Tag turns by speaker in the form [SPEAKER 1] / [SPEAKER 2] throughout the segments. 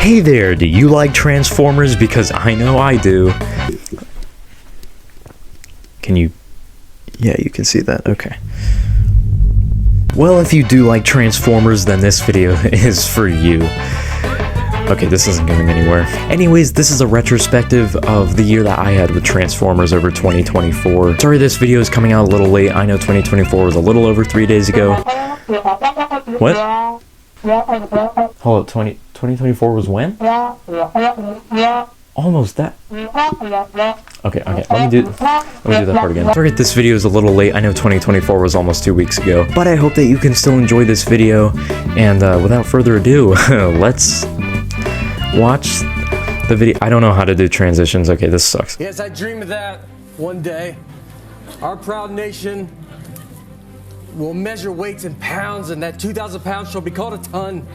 [SPEAKER 1] Hey there, do you like Transformers? Because I know I do. Can you... Yeah, you can see that, okay. Well, if you do like Transformers, then this video is for you. Okay, this isn't going anywhere. Anyways, this is a retrospective of the year that I had with Transformers over 2024. Sorry this video is coming out a little late. I know 2024 was a little over 3 days ago. What? Hold up, 2024 was when? Almost that. Okay, let me do that part again. Sorry if this video is a little late. I know 2024 was almost 2 weeks ago, but I hope that you can still enjoy this video. And without further ado, let's watch the video. I don't know how to do transitions. Okay, this sucks.
[SPEAKER 2] Yes, I dream of that one day. Our proud nation will measure weights in pounds, and that 2,000 pounds shall be called a ton.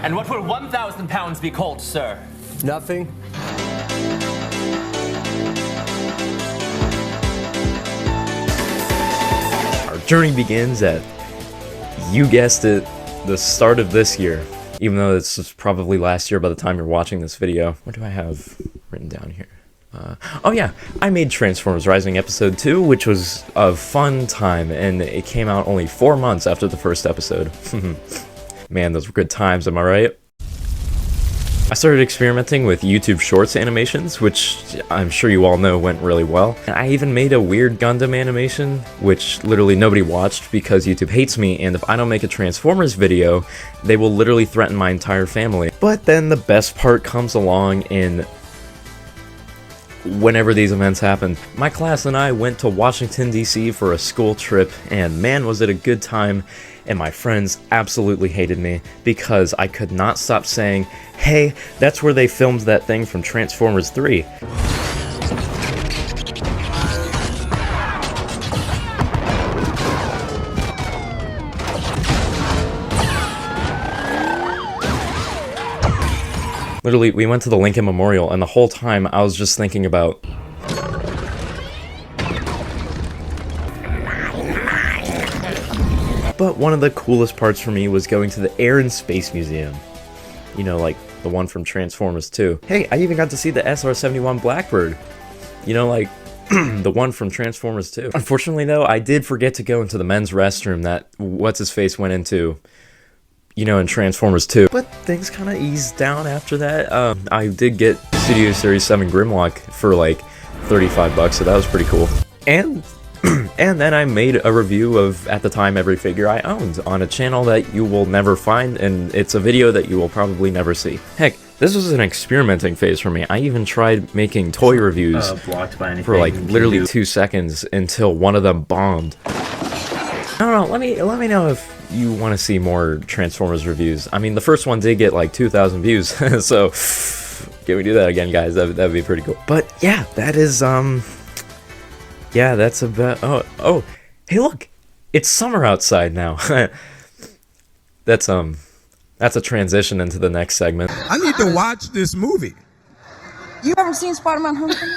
[SPEAKER 3] And what would 1,000 pounds be called, sir?
[SPEAKER 2] Nothing.
[SPEAKER 1] Our journey begins at, you guessed it, the start of this year. Even though this was probably last year by the time you're watching this video. What do I have written down here? Oh yeah, I made Transformers Rising Episode 2, which was a fun time, and it came out only 4 months after the first episode. Man, those were good times, am I right? I started experimenting with YouTube Shorts animations, which I'm sure you all know went really well. And I even made a weird Gundam animation, which literally nobody watched because YouTube hates me, and if I don't make a Transformers video, they will literally threaten my entire family. But then the best part comes along in whenever these events happen. My class and I went to Washington, D.C. for a school trip, and man was it a good time, and my friends absolutely hated me because I could not stop saying, hey, that's where they filmed that thing from Transformers 3. Literally, we went to the Lincoln Memorial, and the whole time I was just thinking about... But one of the coolest parts for me was going to the Air and Space Museum. You know, like the one from Transformers 2. Hey, I even got to see the SR-71 Blackbird. You know, like the one from Transformers 2. Unfortunately, though, I did forget to go into the men's restroom that What's-His-Face went into, you know, in Transformers 2. But things kind of eased down after that. I did get Studio Series 7 Grimlock for like $35, so that was pretty cool. And then I made a review of, at the time, every figure I owned on a channel that you will never find, and it's a video that you will probably never see. Heck, this was an experimenting phase for me. I even tried making toy reviews for like literally 2 seconds until one of them bombed. I don't know, let me know if you want to see more Transformers reviews. I mean, the first one did get like 2,000 views, so can we do that again, guys? That'd be pretty cool. But yeah, that is yeah, that's about... Oh, hey look! It's summer outside now. That's a transition into the next segment.
[SPEAKER 4] I need to watch this movie.
[SPEAKER 5] You haven't seen Spider-Man Homecoming?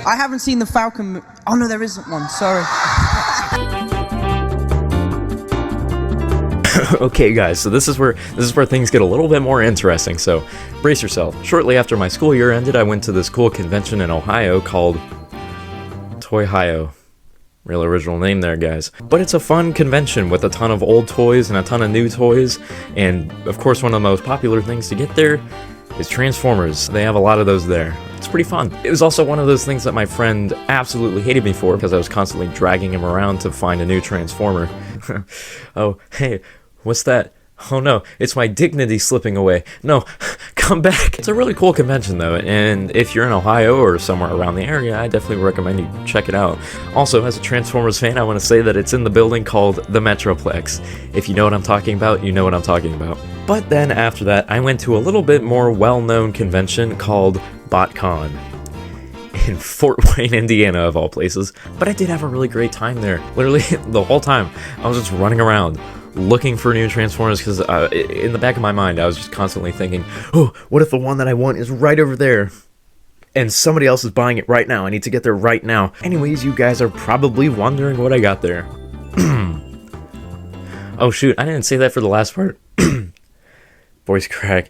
[SPEAKER 5] I haven't seen the Falcon... Oh no, there isn't one, sorry.
[SPEAKER 1] Okay guys, so this is where things get a little bit more interesting, so brace yourself. Shortly after my school year ended, I went to this cool convention in Ohio called Toy-Hio. Real original name there, guys. But it's a fun convention with a ton of old toys and a ton of new toys, and of course one of the most popular things to get there is Transformers. They have a lot of those there. It's pretty fun. It was also one of those things that my friend absolutely hated me for because I was constantly dragging him around to find a new Transformer. Oh, hey, what's that? Oh no, it's my dignity slipping away. No, come back. It's a really cool convention though, and if you're in Ohio or somewhere around the area, I definitely recommend you check it out. Also, as a Transformers fan, I want to say that it's in the building called the Metroplex. If you know what I'm talking about, you know what I'm talking about. But then after that, I went to a little bit more well-known convention called BotCon in Fort Wayne, Indiana, of all places. But I did have a really great time there. Literally, the whole time, I was just running around looking for new Transformers because in the back of my mind, I was just constantly thinking, oh, what if the one that I want is right over there? And somebody else is buying it right now. I need to get there right now. Anyways, you guys are probably wondering what I got there. Oh shoot, I didn't say that for the last part. Voice crack.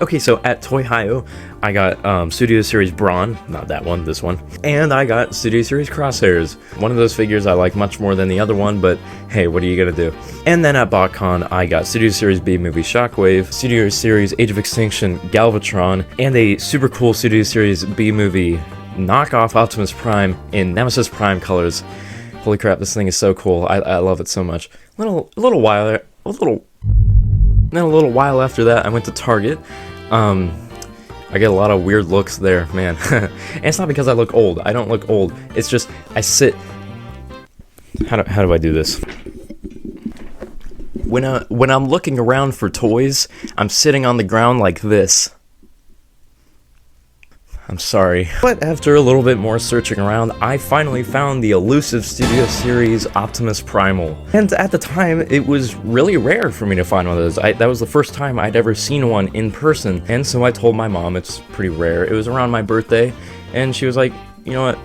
[SPEAKER 1] Okay, so at Toy-Hio, I got Studio Series Brawn, not that one, this one, and I got Studio Series Crosshairs. One of those figures I like much more than the other one, but hey, what are you gonna do? And then at BotCon, I got Studio Series B-Movie Shockwave, Studio Series Age of Extinction Galvatron, and a super cool Studio Series B-Movie knockoff Optimus Prime in Nemesis Prime colors. Holy crap, this thing is so cool. I love it so much. A little while after that, I went to Target. I get a lot of weird looks there, man. And it's not because I look old. I don't look old. It's just I sit. How do I do this? When I'm looking around for toys, I'm sitting on the ground like this. I'm sorry. But after a little bit more searching around, I finally found the elusive Studio Series Optimus Primal. And at the time, it was really rare for me to find one of those. That was the first time I'd ever seen one in person. And so I told my mom it's pretty rare. It was around my birthday, and she was like, you know what?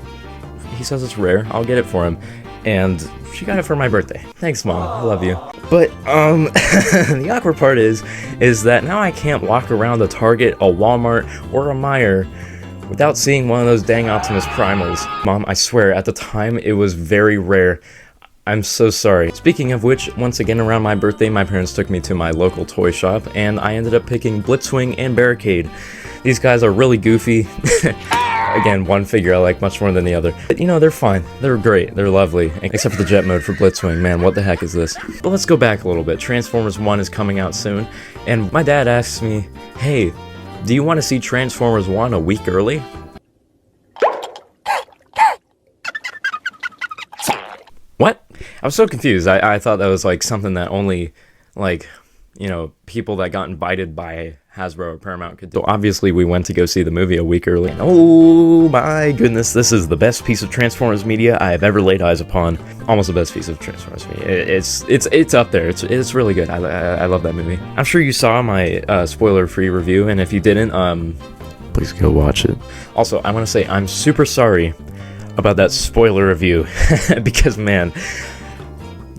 [SPEAKER 1] He says it's rare. I'll get it for him. And she got it for my birthday. Thanks, Mom. I love you. But, the awkward part is that now I can't walk around a Target, a Walmart, or a Meijer without seeing one of those dang Optimus Primals. Mom, I swear, at the time, it was very rare. I'm so sorry. Speaking of which, once again around my birthday, my parents took me to my local toy shop, and I ended up picking Blitzwing and Barricade. These guys are really goofy. Again, one figure I like much more than the other. But, you know, they're fine. They're great. They're lovely. Except for the jet mode for Blitzwing. Man, what the heck is this? But let's go back a little bit. Transformers 1 is coming out soon, and my dad asks me, hey, do you want to see Transformers 1 a week early? What? I was so confused. I thought that was like something that only, like, you know, people that got invited by Hasbro or Paramount could do. So obviously we went to go see the movie a week early. And oh my goodness, this is the best piece of Transformers media I have ever laid eyes upon. Almost the best piece of Transformers media. It's up there. It's really good. I love that movie. I'm sure you saw my spoiler-free review, and if you didn't, please go watch it. Also, I want to say I'm super sorry about that spoiler review because, man,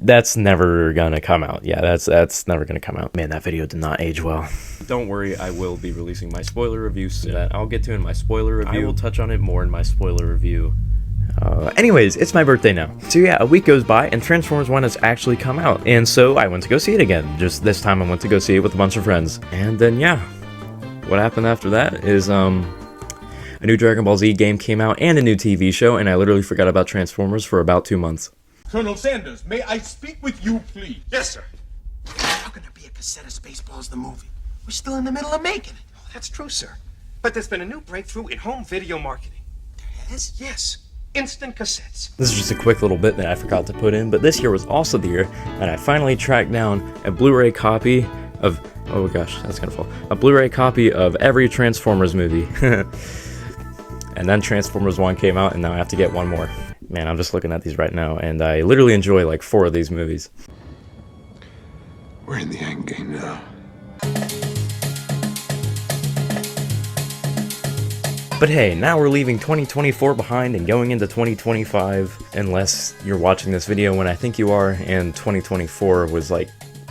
[SPEAKER 1] that's never gonna come out. Yeah, that's never gonna come out. Man, that video did not age well. Don't worry, I will be releasing my spoiler review soon. That I'll get to in my spoiler review. I will touch on it more in my spoiler review. Anyways, it's my birthday now. So yeah, a week goes by and Transformers 1 has actually come out. And so I went to go see it again. Just this time I went to go see it with a bunch of friends. And then yeah, what happened after that is a new Dragon Ball Z game came out and a new TV show, and I literally forgot about Transformers for about 2 months.
[SPEAKER 6] Colonel Sanders, may I speak with you, please?
[SPEAKER 7] Yes, sir. How can there be a cassette of Spaceballs the movie? We're still in the middle of making it.
[SPEAKER 8] Oh, that's true, sir. But there's been a new breakthrough in home video marketing.
[SPEAKER 7] There is?
[SPEAKER 8] Yes. Instant cassettes.
[SPEAKER 1] This is just a quick little bit that I forgot to put in, but this year was also the year that I finally tracked down a Blu-ray copy of, oh gosh, that's gonna fall, a Blu-ray copy of every Transformers movie. And then Transformers 1 came out, and now I have to get one more. Man, I'm just looking at these right now, and I literally enjoy like 4 of these movies.
[SPEAKER 7] We're in the end game now.
[SPEAKER 1] But hey, now we're leaving 2024 behind and going into 2025, unless you're watching this video when I think you are, and 2024 was like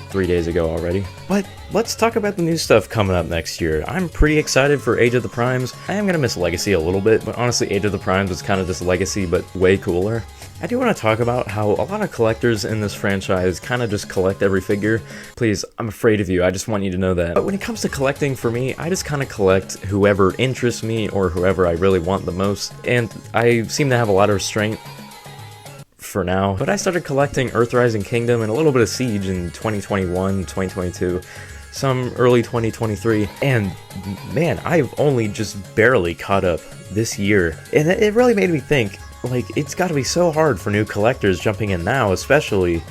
[SPEAKER 1] 3 days ago already. But let's talk about the new stuff coming up next year. I'm pretty excited for Age of the Primes. I am gonna miss Legacy a little bit, but honestly Age of the Primes was kind of just Legacy but way cooler. I do want to talk about how a lot of collectors in this franchise kind of just collect every figure. Please, I'm afraid of you, I just want you to know that. But when it comes to collecting for me, I just kind of collect whoever interests me or whoever I really want the most, and I seem to have a lot of restraint for now. But I started collecting Earthrising Kingdom and a little bit of Siege in 2021, 2022, some early 2023, and man, I've only just barely caught up this year. And it really made me think, like, it's gotta be so hard for new collectors jumping in now, especially,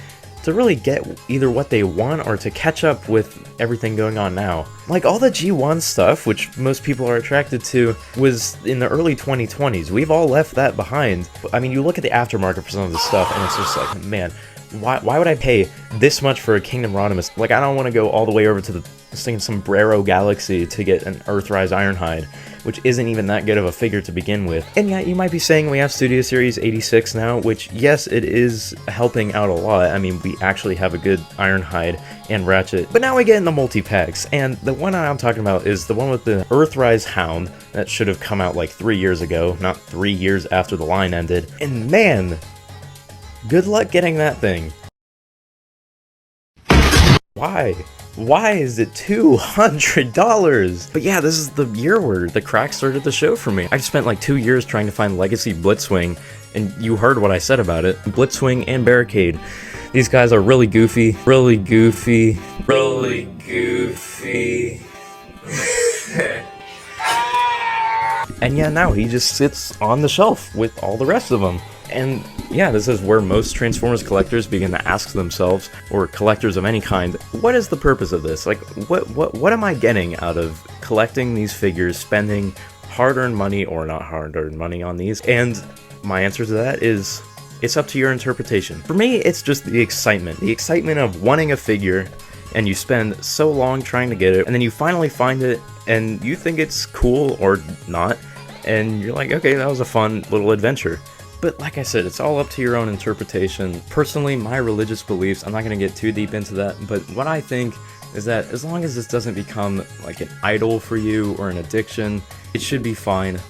[SPEAKER 1] to really get either what they want or to catch up with everything going on now. Like, all the G1 stuff, which most people are attracted to, was in the early 2020s. We've all left that behind. I mean, you look at the aftermarket for some of the stuff, and it's just like, man, why would I pay this much for a Kingdom Rodimus? Like, I don't want to go all the way over to the stinking Sombrero Galaxy to get an Earthrise Ironhide. which isn't even that good of a figure to begin with. And yeah, you might be saying we have Studio Series 86 now, which yes, it is helping out a lot. I mean, we actually have a good Ironhide and Ratchet, but now we get in the multi-packs, and the one I'm talking about is the one with the Earthrise Hound that should have come out like 3 years ago, not 3 years after the line ended. And man, good luck getting that thing. Why? Why is it $200? But yeah, this is the year where the crack started to show for me. I've spent like 2 years trying to find Legacy Blitzwing, and you heard what I said about it. Blitzwing and Barricade. These guys are really goofy, really goofy, really goofy. And yeah, now he just sits on the shelf with all the rest of them. And yeah, this is where most Transformers collectors begin to ask themselves, or collectors of any kind, what is the purpose of this? Like, what am I getting out of collecting these figures, spending hard-earned money or not hard-earned money on these? And my answer to that is, it's up to your interpretation. For me, it's just the excitement of wanting a figure, and you spend so long trying to get it, and then you finally find it, and you think it's cool or not, and you're like, okay, that was a fun little adventure. But like I said, it's all up to your own interpretation. Personally, my religious beliefs, I'm not going to get too deep into that, but what I think is that as long as this doesn't become like an idol for you or an addiction, it should be fine.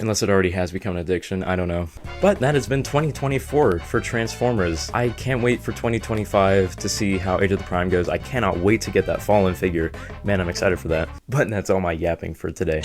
[SPEAKER 1] Unless it already has become an addiction, I don't know. But that has been 2024 for Transformers. I can't wait for 2025 to see how Age of the Prime goes. I cannot wait to get that Fallen figure. Man, I'm excited for that. But that's all my yapping for today.